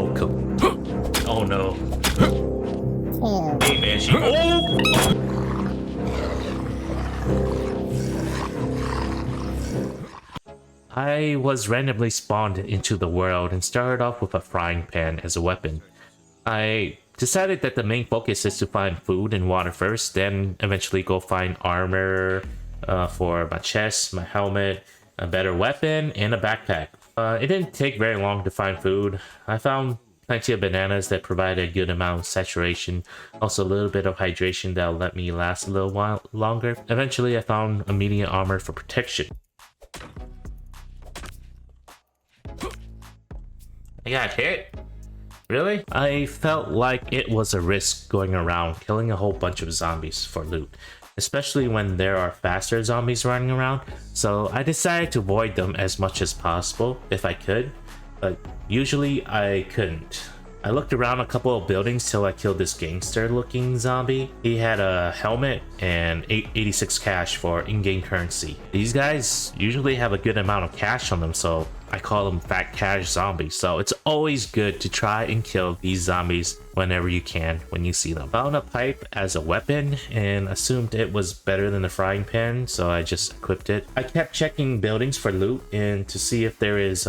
welcome. Oh no. Two. Hey man, she. Oh! I was randomly spawned into the world and started off with a frying pan as a weapon. I decided that the main focus is to find food and water first, then eventually go find armor for my chest, my helmet, a better weapon, and a backpack. It didn't take very long to find food. I found plenty of bananas that provide a good amount of saturation, also a little bit of hydration that'll let me last a little while longer. Eventually I found a medium armor for protection. I got hit? Really? I felt like it was a risk going around killing a whole bunch of zombies for loot, especially when there are faster zombies running around, so I decided to avoid them as much as possible if I could, but usually I couldn't. I looked around a couple of buildings till I killed this gangster looking zombie. He had a helmet and 86 cash for in-game currency. These guys usually have a good amount of cash on them, so I call them fat cash zombies. So it's always good to try and kill these zombies whenever you can when you see them. Found a pipe as a weapon and assumed it was better than the frying pan, so I just equipped it. I kept checking buildings for loot and to see if there is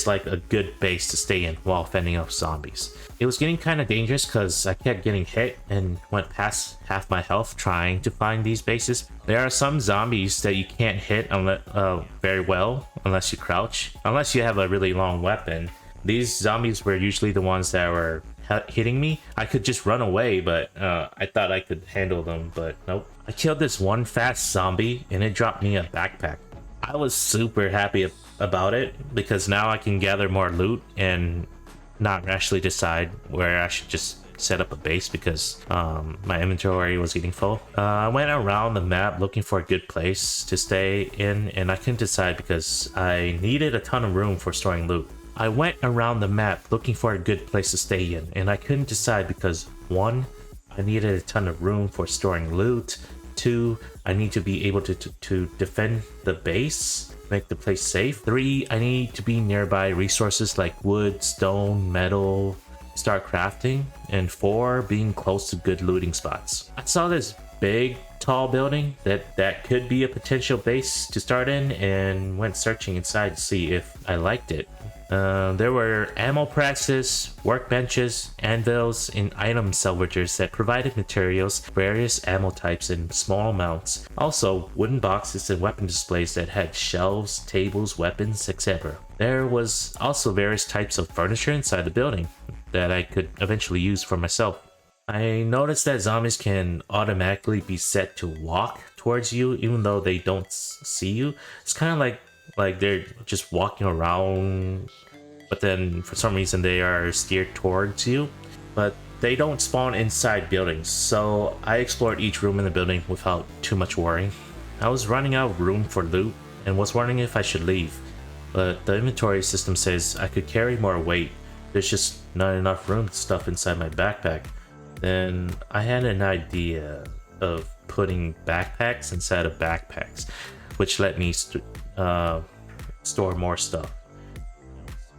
like a good base to stay in while fending off zombies. It was getting kind of dangerous because I kept getting hit and went past half my health trying to find these bases. There are some zombies that you can't hit very well unless you crouch, unless you have a really long weapon. These zombies were usually the ones that were hitting me. I could just run away, but I thought I could handle them, but nope. I killed this one fast zombie and it dropped me a backpack. I was super happy about it because now I can gather more loot and not actually decide where I should just set up a base because my inventory was getting full. I went around the map looking for a good place to stay in and I couldn't decide because I needed a ton of room for storing loot. I went around the map looking for a good place to stay in and I couldn't decide because 1, I needed a ton of room for storing loot. 2, I need to be able to defend the base, make the place safe. 3, I need to be nearby resources like wood, stone, metal, start crafting. And 4, being close to good looting spots. I saw this big, tall building that could be a potential base to start in and went searching inside to see if I liked it. There were ammo presses, workbenches, anvils, and item salvagers that provided materials, various ammo types in small amounts. Also, wooden boxes and weapon displays that had shelves, tables, weapons, etc. There was also various types of furniture inside the building that I could eventually use for myself. I noticed that zombies can automatically be set to walk towards you even though they don't see you. It's kind of like they're just walking around, but then for some reason they are steered towards you, but they don't spawn inside buildings, so I explored each room in the building without too much worrying. I was running out of room for loot and was wondering if I should leave, but the inventory system says I could carry more weight. There's just not enough room to stuff inside my backpack. Then I had an idea of putting backpacks inside of backpacks, which let me store more stuff.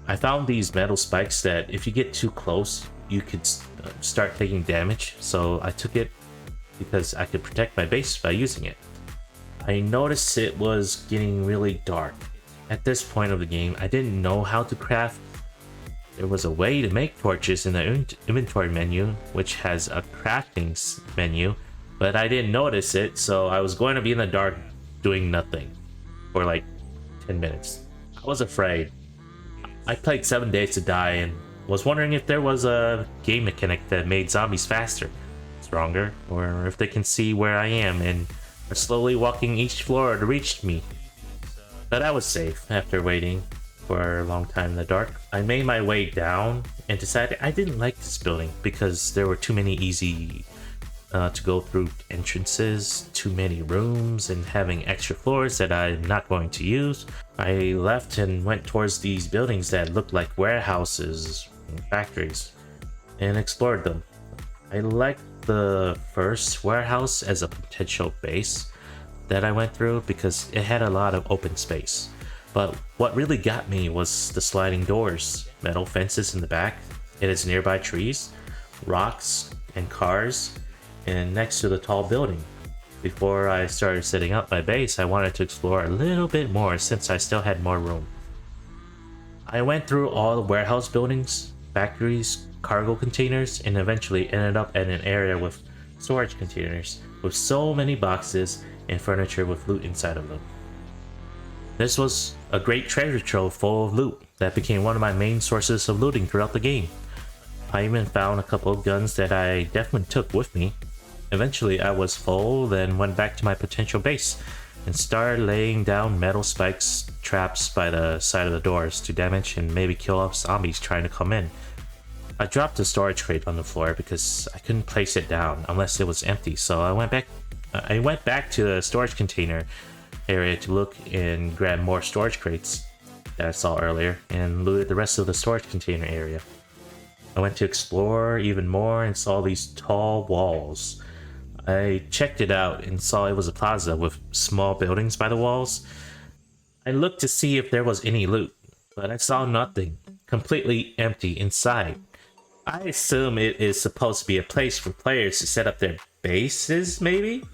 I found these metal spikes that if you get too close, you could start taking damage, so I took it because I could protect my base by using it. I noticed it was getting really dark. At this point of the game, I didn't know how to craft. There was a way to make torches in the inventory menu, which has a crafting menu, but I didn't notice it, so I was going to be in the dark doing nothing for like 10 minutes. I was afraid. I played 7 Days to Die and was wondering if there was a game mechanic that made zombies faster, stronger, or if they can see where I am and are slowly walking each floor to reach me. But I was safe after waiting for a long time in the dark. I made my way down and decided I didn't like this building because there were too many easy to go through entrances, too many rooms, and having extra floors that I'm not going to use. I left and went towards these buildings that looked like warehouses and factories and explored them. I liked the first warehouse as a potential base that I went through because it had a lot of open space. But what really got me was the sliding doors, metal fences in the back, and its nearby trees, rocks, and cars, and next to the tall building. Before I started setting up my base, I wanted to explore a little bit more since I still had more room. I went through all the warehouse buildings, factories, cargo containers, and eventually ended up at an area with storage containers with so many boxes and furniture with loot inside of them. This was a great treasure trove full of loot that became one of my main sources of looting throughout the game. I even found a couple of guns that I definitely took with me. Eventually I was full, then went back to my potential base and started laying down metal spikes traps by the side of the doors to damage and maybe kill off zombies trying to come in. I dropped a storage crate on the floor because I couldn't place it down unless it was empty, so I went back to the storage container area to look and grab more storage crates that I saw earlier and looted the rest of the storage container area. I went to explore even more and saw these tall walls. I checked it out and saw it was a plaza with small buildings by the walls. I looked to see if there was any loot, but I saw nothing, completely empty inside. I assume it is supposed to be a place for players to set up their bases, maybe?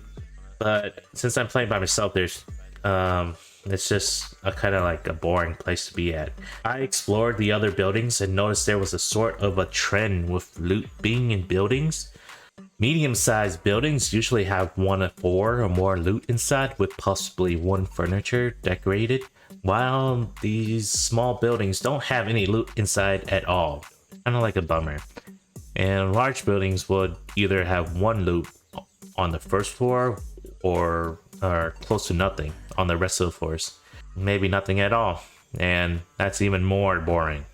But since I'm playing by myself, it's just a kind of like a boring place to be at. I explored the other buildings and noticed there was a sort of a trend with loot being in buildings. Medium-sized buildings usually have 1 of 4 or more loot inside with possibly 1 furniture decorated, while these small buildings don't have any loot inside at all. Kind of like a bummer. And large buildings would either have 1 loot on the first floor or close to nothing on the rest of the floors. Maybe nothing at all, and that's even more boring.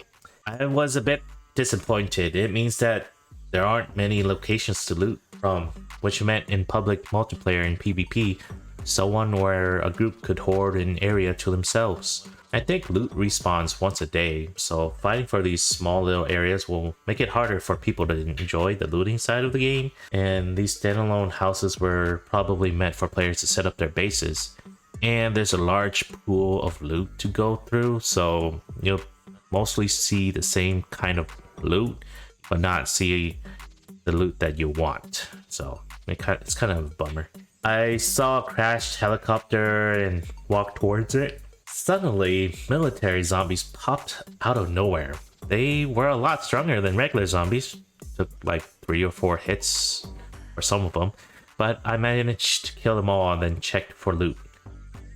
I was a bit disappointed. It means that there aren't many locations to loot from, which meant in public multiplayer and PvP, one where a group could hoard an area to themselves. I think loot respawns once a day, so fighting for these small little areas will make it harder for people to enjoy the looting side of the game, and these standalone houses were probably meant for players to set up their bases. And there's a large pool of loot to go through, so you'll mostly see the same kind of loot, but not see the loot that you want. So it's kind of a bummer. I saw a crashed helicopter and walked towards it. Suddenly, military zombies popped out of nowhere. They were a lot stronger than regular zombies. Took like 3 or 4 hits, or some of them, but I managed to kill them all and then checked for loot.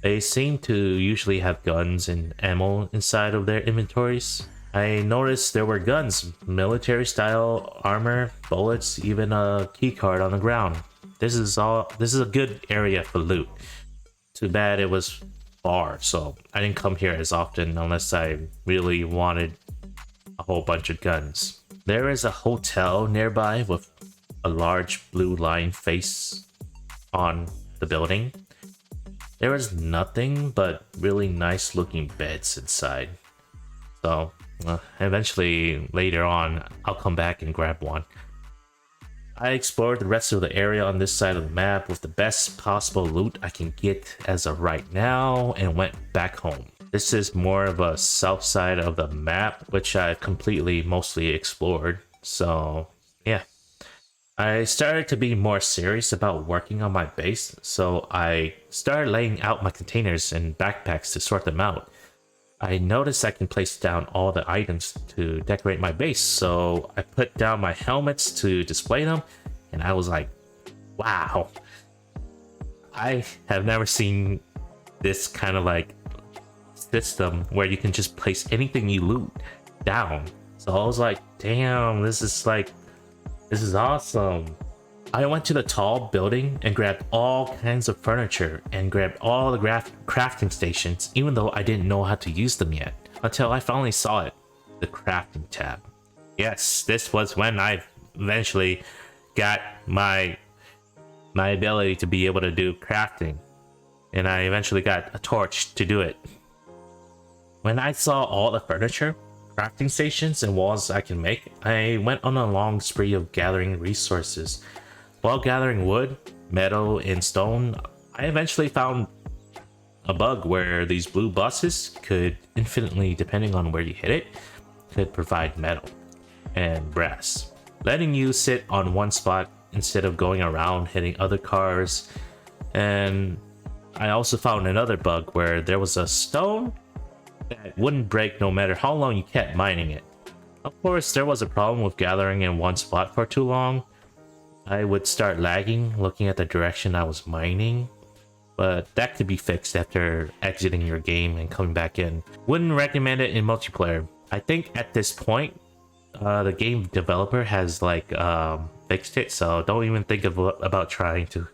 They seem to usually have guns and ammo inside of their inventories. I noticed there were guns, military style armor, bullets, even a keycard on the ground. This is a good area for loot. Too bad it was far, so I didn't come here as often unless I really wanted a whole bunch of guns. There is a hotel nearby with a large blue line face on the building. There was nothing but really nice looking beds inside. So eventually later on I'll come back and grab one. I explored the rest of the area on this side of the map with the best possible loot I can get as of right now and went back home. This is more of a south side of the map, which I've mostly explored. So yeah. I started to be more serious about working on my base, so I started laying out my containers and backpacks to sort them out. I noticed I can place down all the items to decorate my base, so I put down my helmets to display them, and I was like, wow. I have never seen this kind of like system where you can just place anything you loot down. So I was like, damn, this is awesome. I went to the tall building and grabbed all kinds of furniture and grabbed all the crafting stations, even though I didn't know how to use them yet, until I finally saw it, the crafting tab. Yes, this was when I eventually got my ability to be able to do crafting, and I eventually got a torch to do it. When I saw all the furniture, crafting stations, and walls I can make, I went on a long spree of gathering resources. While gathering wood, metal, and stone, I eventually found a bug where these blue buses could infinitely, depending on where you hit it, could provide metal and brass, letting you sit on one spot instead of going around hitting other cars. And I also found another bug where there was a stone that wouldn't break no matter how long you kept mining it. Of course, there was a problem with gathering in one spot for too long. I would start lagging looking at the direction I was mining, but that could be fixed after exiting your game and coming back in. Wouldn't recommend it in multiplayer. I think at this point, the game developer has like fixed it, so don't even think about trying to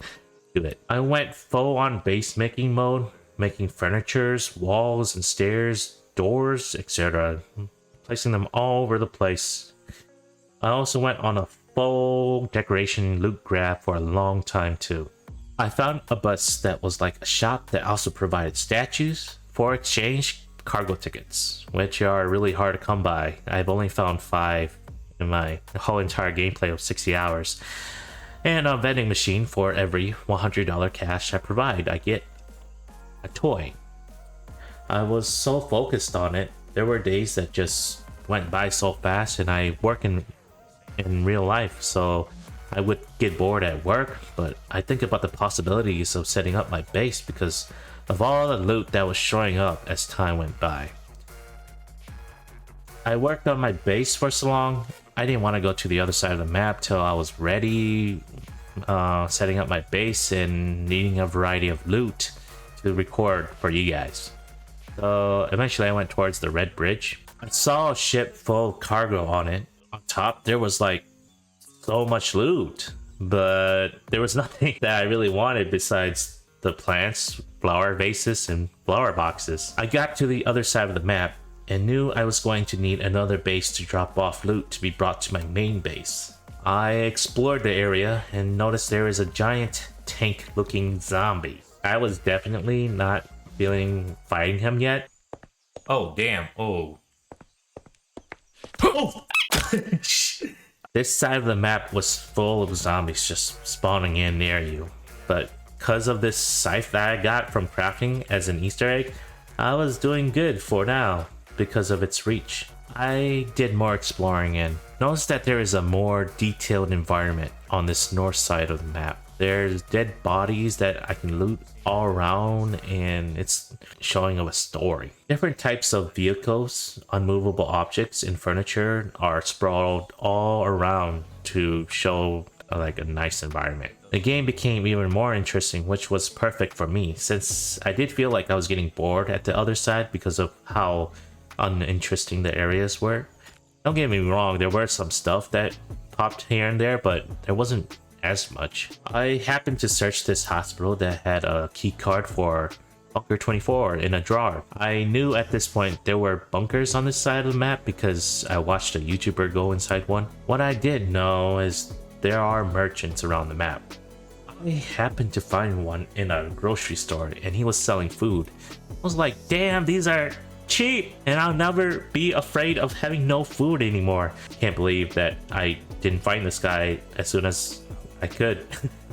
do it. I went full on base making mode, making furnitures, walls and stairs, doors, etc. Placing them all over the place. I also went on a full decoration loot grab for a long time too. I found a bus that was like a shop that also provided statues for exchange cargo tickets, which are really hard to come by. I've only found 5 in my whole entire gameplay of 60 hours. And a vending machine. For every $100 cash I provide, I get a toy. I was so focused on it, there were days that just went by so fast, and I work in real life, so I would get bored at work, but I think about the possibilities of setting up my base because of all the loot that was showing up as time went by. I worked on my base for so long, I didn't want to go to the other side of the map till I was ready, setting up my base and needing a variety of loot to record for you guys. So eventually I went towards the Red Bridge. I saw a ship full of cargo on it. On top there was like so much loot, but there was nothing that I really wanted besides the plants, flower vases, and flower boxes. I got to the other side of the map and knew I was going to need another base to drop off loot to be brought to my main base. I explored the area and noticed there is a giant tank looking zombie. I was definitely not feeling fighting him yet. Oh damn, oh. This side of the map was full of zombies just spawning in near you, but because of this scythe that I got from crafting as an Easter egg, I was doing good for now because of its reach. I did more exploring and noticed that there is a more detailed environment on this north side of the map. There's dead bodies that I can loot all around, and it's showing of a story. Different types of vehicles, unmovable objects, and furniture are sprawled all around to show like a nice environment. The game became even more interesting, which was perfect for me since I did feel like I was getting bored at the other side because of how uninteresting the areas were. Don't get me wrong, there were some stuff that popped here and there, but there wasn't as much. I happened to search this hospital that had a key card for Bunker 24 in a drawer. I knew at this point there were bunkers on this side of the map because I watched a YouTuber go inside one. What I did know is there are merchants around the map. I happened to find one in a grocery store and he was selling food. I was like, damn, these are cheap and I'll never be afraid of having no food anymore. Can't believe that I didn't find this guy as soon as I could.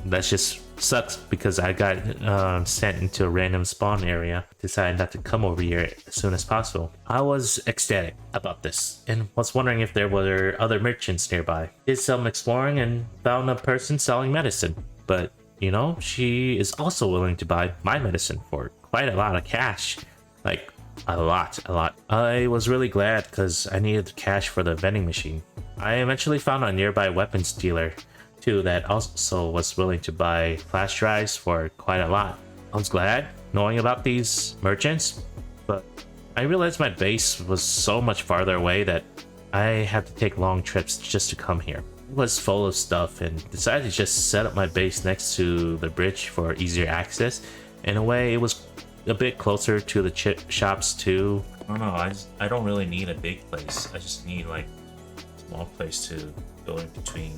That just sucks because I got sent into a random spawn area. Decided not to come over here as soon as possible. I was ecstatic about this and was wondering if there were other merchants nearby. Did some exploring and found a person selling medicine, but you know, she is also willing to buy my medicine for quite a lot of cash. Like a lot. I was really glad because I needed the cash for the vending machine. I eventually found a nearby weapons dealer too that also was willing to buy flash drives for quite a lot. I was glad knowing about these merchants, but I realized my base was so much farther away that I had to take long trips just to come here. It was full of stuff and decided to just set up my base next to the bridge for easier access. In a way, it was a bit closer to the chip shops too. I don't know, I don't really need a big place. I just need like a small place to go in between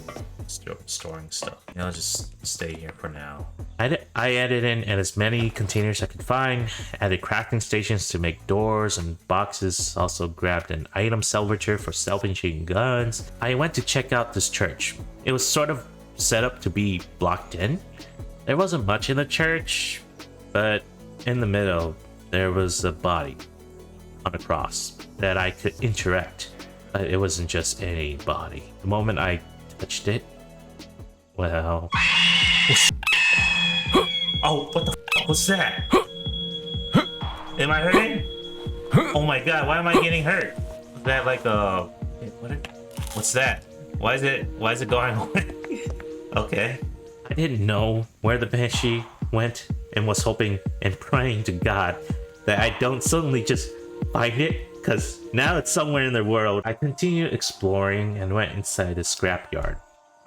storing stuff. And I'll just stay here for now. I added in as many containers I could find, added crafting stations to make doors and boxes, also grabbed an item salvager for salvaging guns. I went to check out this church. It was sort of set up to be blocked in. There wasn't much in the church, but In the middle, there was a body on a cross that I could interact, but it wasn't just any body. The moment I touched it, well... Oh, what the f was that? Am I hurting? Oh my god, why am I getting hurt? Is that like a... What's that? Why is it going away? Okay. I didn't know where the Banshee went and was hoping and praying to God that I don't suddenly just find it, because now it's somewhere in the world. I continued exploring and went inside the scrapyard.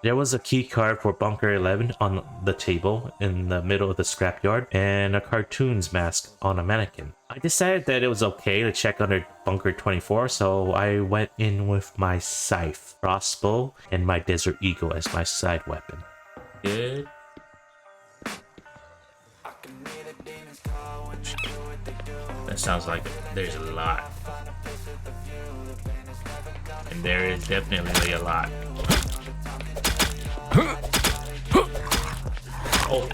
There was a key card for Bunker 11 on the table in the middle of the scrapyard and a cartoon's mask on a mannequin. I decided that it was okay to check under Bunker 24, so I went in with my scythe, crossbow, and my Desert Eagle as my side weapon. Good. That sounds like there's a lot. And there is definitely a lot. Oh.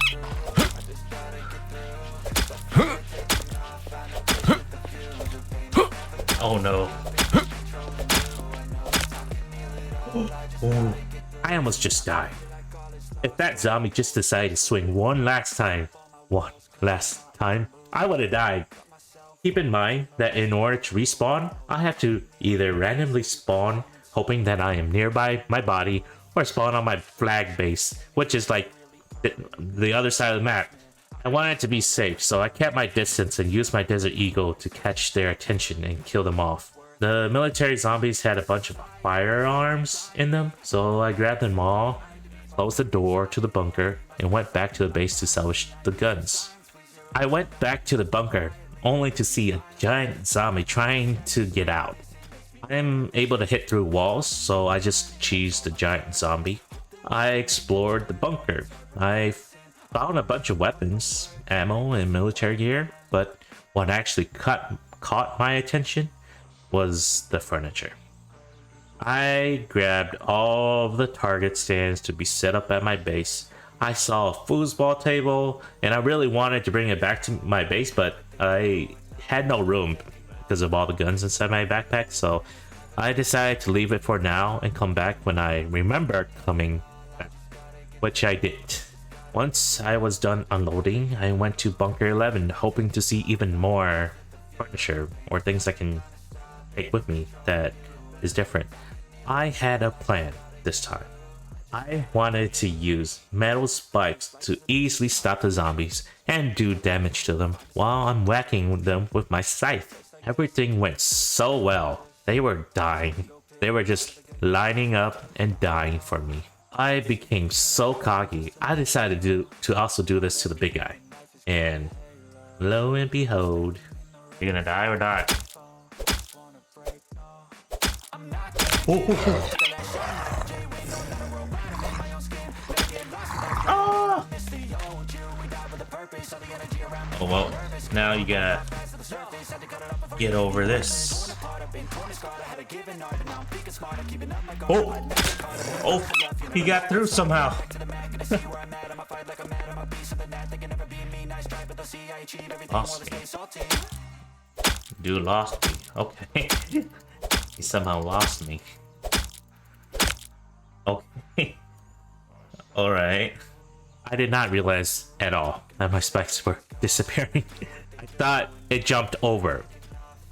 Oh no. Oh. I almost just died. If that zombie just decided to swing one last time, I would have died. Keep in mind that in order to respawn, I have to either randomly spawn, hoping that I am nearby my body, or spawn on my flag base, which is like the other side of the map. I wanted to be safe, so I kept my distance and used my Desert Eagle to catch their attention and kill them off. The military zombies had a bunch of firearms in them, so I grabbed them all, closed the door to the bunker, and went back to the base to salvage the guns. I went back to the bunker, only to see a giant zombie trying to get out. I'm able to hit through walls, so I just cheesed the giant zombie. I explored the bunker. I found a bunch of weapons, ammo, and military gear, but what actually caught my attention was the furniture. I grabbed all of the target stands to be set up at my base. I saw a foosball table, and I really wanted to bring it back to my base, but I had no room because of all the guns inside my backpack, so I decided to leave it for now and come back when I remember coming back, which I did. Once I was done unloading, I went to Bunker 11, hoping to see even more furniture or things I can take with me that is different. I had a plan this time. I wanted to use metal spikes to easily stop the zombies and do damage to them while I'm whacking them with my scythe. Everything went so well. They were dying. They were just lining up and dying for me. I became so cocky, I decided to also do this to the big guy. And lo and behold, you're gonna die or die. Oh. Ah! Oh well, now you gotta get over this. Oh! Oh! He got through somehow. Lost me. Dude lost me. Okay. He somehow lost me. Okay. Alright. I did not realize at all that my spikes were disappearing. I thought it jumped over.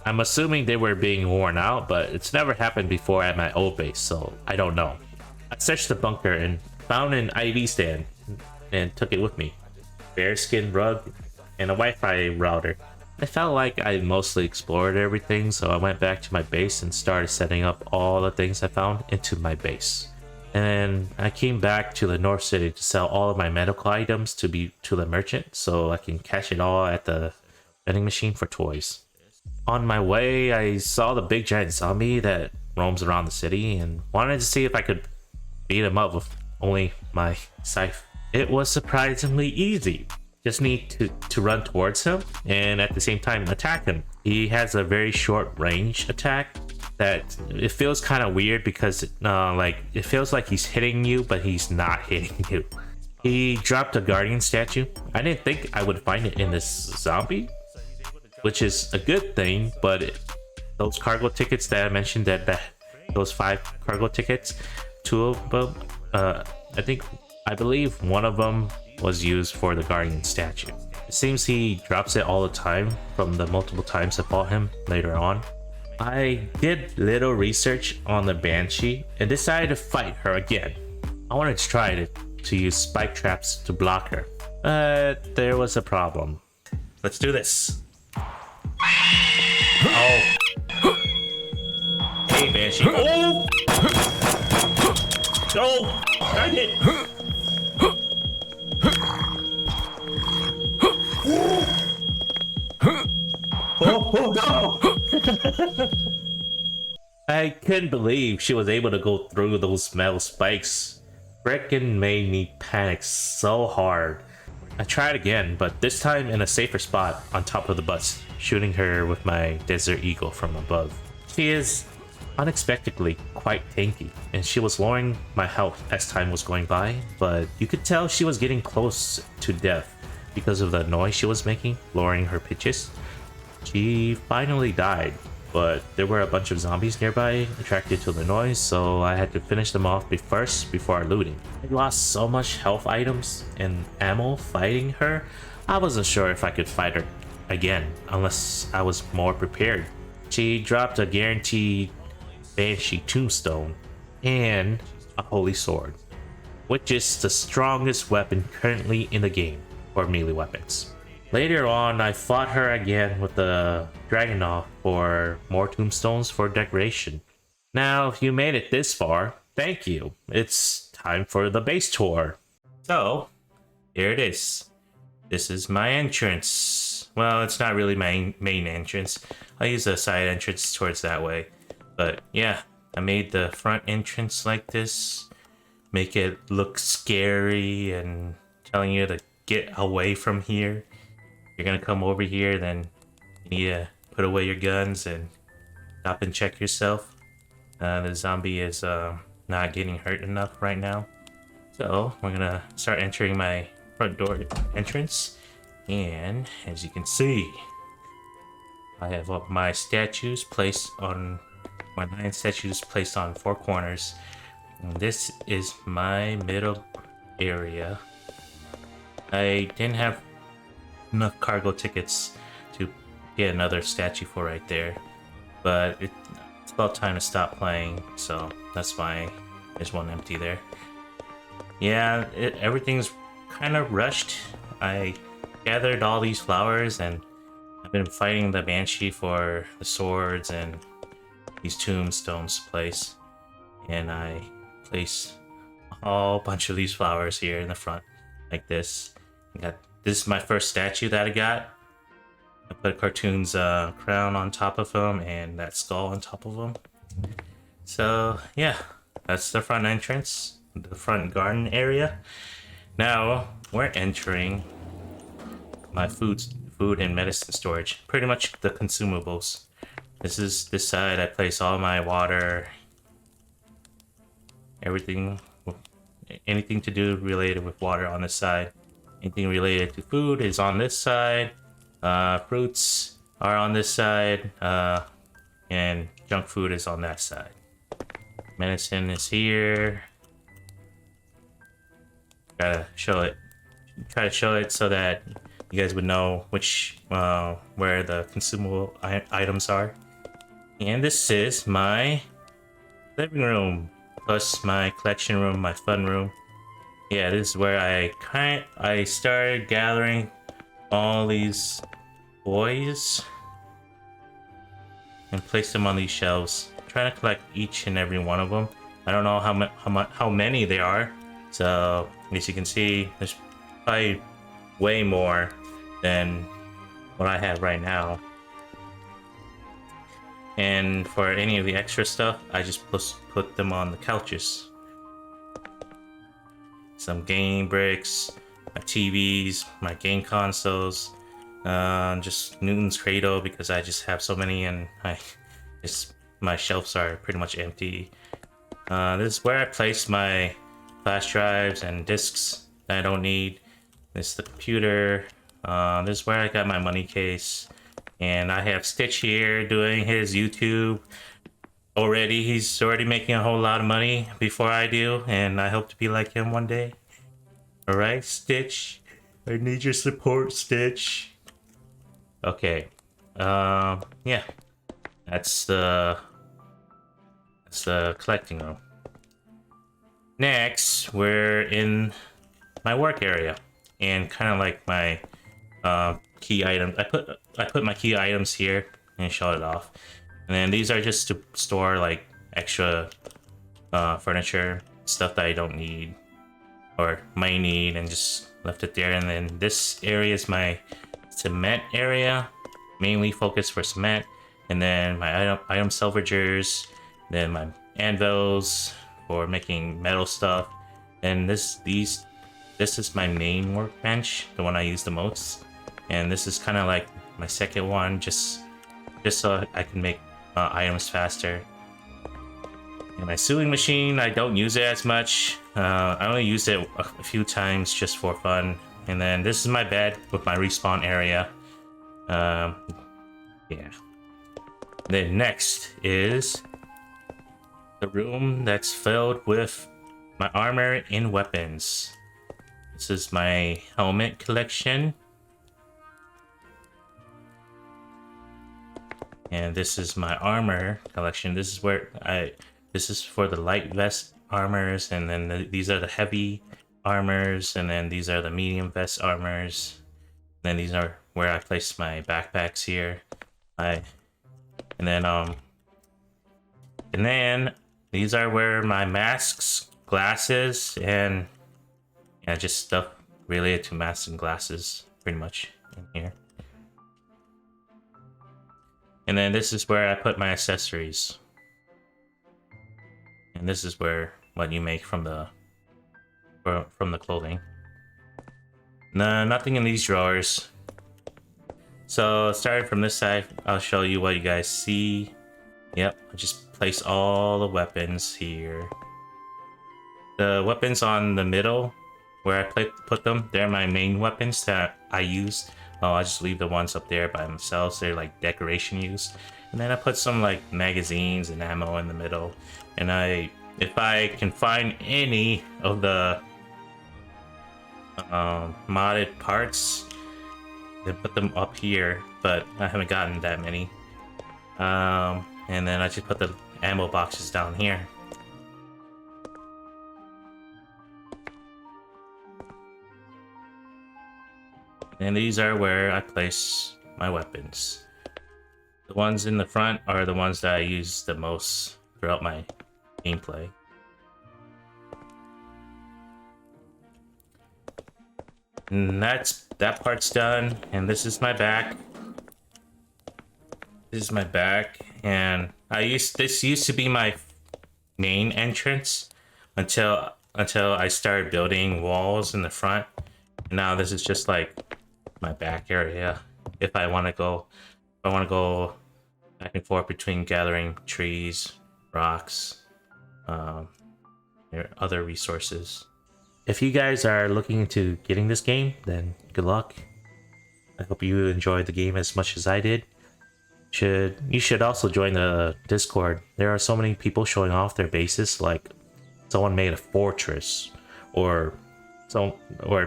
I'm assuming they were being worn out, but it's never happened before at my old base, so I don't know. I searched the bunker and found an IV stand and took it with me. Bearskin rug and a Wi-Fi router. I felt like I mostly explored everything, so I went back to my base and started setting up all the things I found into my base. And I came back to the North City to sell all of my medical items to the merchant, so I can cash it all at the vending machine for toys. On my way, I saw the big giant zombie that roams around the city and wanted to see if I could beat him up with only my scythe. It was surprisingly easy. Just need to run towards him and at the same time attack him. He has a very short range attack that it feels kind of weird because it feels like he's hitting you, but he's not hitting you. He dropped a guardian statue. I didn't think I would find it in this zombie, which is a good thing, but those cargo tickets that I mentioned, those 5 cargo tickets, 2 of them, I believe one of them was used for the guardian statue. It seems he drops it all the time from the multiple times I fought him later on. I did little research on the Banshee and decided to fight her again. I wanted to try to use spike traps to block her, but there was a problem. Let's do this. Oh. Hey, Banshee. Oh! Oh! Darn it! Oh no! I couldn't believe she was able to go through those metal spikes. Frickin' made me panic so hard. I tried again, but this time in a safer spot on top of the bus, shooting her with my Desert Eagle from above. She is unexpectedly quite tanky, and she was lowering my health as time was going by, but you could tell she was getting close to death because of the noise she was making, lowering her pitches. She finally died, but there were a bunch of zombies nearby attracted to the noise, so I had to finish them off first before looting. I lost so much health items and ammo fighting her, I wasn't sure if I could fight her again unless I was more prepared. She dropped a guaranteed Banshee tombstone and a holy sword, which is the strongest weapon currently in the game for melee weapons. Later on, I fought her again with the Dragunov for more tombstones for decoration. Now, if you made it this far, thank you. It's time for the base tour. So, here it is. This is my entrance. Well, it's not really my main entrance. I use a side entrance towards that way. But yeah, I made the front entrance like this. Make it look scary and telling you to get away from here. You're gonna come over here, then you need to put away your guns and stop and check yourself. The zombie is not getting hurt enough right now. So we're gonna start entering my front door entrance. And as you can see, I have my statues placed on, my 9 statues placed on 4 corners. And this is my middle area. I didn't have enough cargo tickets to get another statue for right there, but it's about time to stop playing, so that's why there's one empty there. Yeah, everything's kind of rushed. I gathered all these flowers and I've been fighting the Banshee for the swords and these tombstones to place, and I place a whole bunch of these flowers here in the front like this. This is my first statue that I got. I put Cartoon's crown on top of him and that skull on top of him. So yeah, that's the front entrance, the front garden area. Now we're entering my food and medicine storage, pretty much the consumables. This side I place all my water, everything, anything to do related with water on this side. Anything related to food is on this side. Fruits are on this side, and junk food is on that side. Medicine is here. Try to show it so that you guys would know which where the consumable items are. And this is my living room plus my collection room, my fun room. Yeah, this is where I started gathering all these toys and place them on these shelves. I'm trying to collect each and every one of them. I don't know how many there are. So as you can see, there's probably way more than what I have right now. And for any of the extra stuff, I just put them on the couches. Some game bricks, my TVs, my game consoles, just Newton's Cradle because I just have so many and my shelves are pretty much empty. This is where I place my flash drives and discs that I don't need. This is the computer. This is where I got my money case. And I have Stitch here doing his YouTube already. He's already making a whole lot of money before I do, and I hope to be like him one day. Alright, Stitch. I need your support, Stitch. Okay. Yeah. That's the collecting room. Next, we're in my work area, and kind of like my key items. I put my key items here and shut it off, and then these are just to store like extra furniture, stuff that I don't need or might need, and just left it there. And then this area is my cement area, mainly focused for cement. And then my item salvagers, then my anvils for making metal stuff. And this is my main workbench, the one I use the most. And this is kind of like my second one, just so I can make items faster. And my sewing machine, I don't use it as much. I only use it a few times just for fun. And then this is my bed with my respawn area. Yeah. Then next is the room that's filled with my armor and weapons. This is my helmet collection. And this is my armor collection. This is for the light vest armors, and then these are the heavy armors, and then these are the medium vest armors. Then these are where I place my backpacks here. And then these are where my masks, glasses, and yeah, just stuff related to masks and glasses, pretty much in here. And then this is where I put my accessories. And this is where what you make from the clothing. No, nothing in these drawers. So starting from this side, I'll show you what you guys see. Yep, I just place all the weapons here. The weapons on the middle, where I put them, they're my main weapons that I use. Oh, I just leave the ones up there by themselves. They're like decoration use. And then I put some like magazines and ammo in the middle. And if I can find any of the modded parts, then put them up here, but I haven't gotten that many. And then I just put the ammo boxes down here. And these are where I place my weapons. The ones in the front are the ones that I use the most throughout my gameplay. And that part's done, and this is my back. This is my back, and this used to be my main entrance until I started building walls in the front. And now this is just like my back area. If I want to go back and forth between gathering trees, rocks, other resources. If you guys are looking into getting this game, then good luck. I hope you enjoyed the game as much as I did. You should also join the Discord. There are so many people showing off their bases, like someone made a fortress, or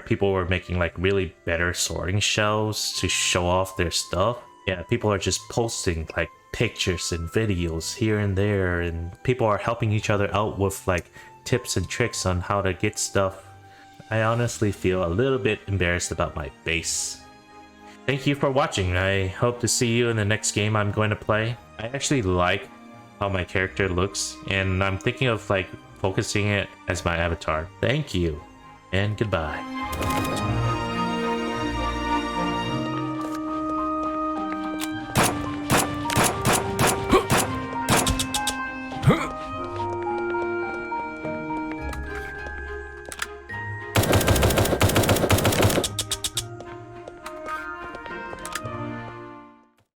people were making like really better sorting shells to show off their stuff. Yeah, people are just posting like pictures and videos here and there, and people are helping each other out with like tips and tricks on how to get stuff. I honestly feel a little bit embarrassed about my base. Thank you for watching. I hope to see you in the next game I'm going to play. I actually like how my character looks, and I'm thinking of like focusing it as my avatar. Thank you, and goodbye.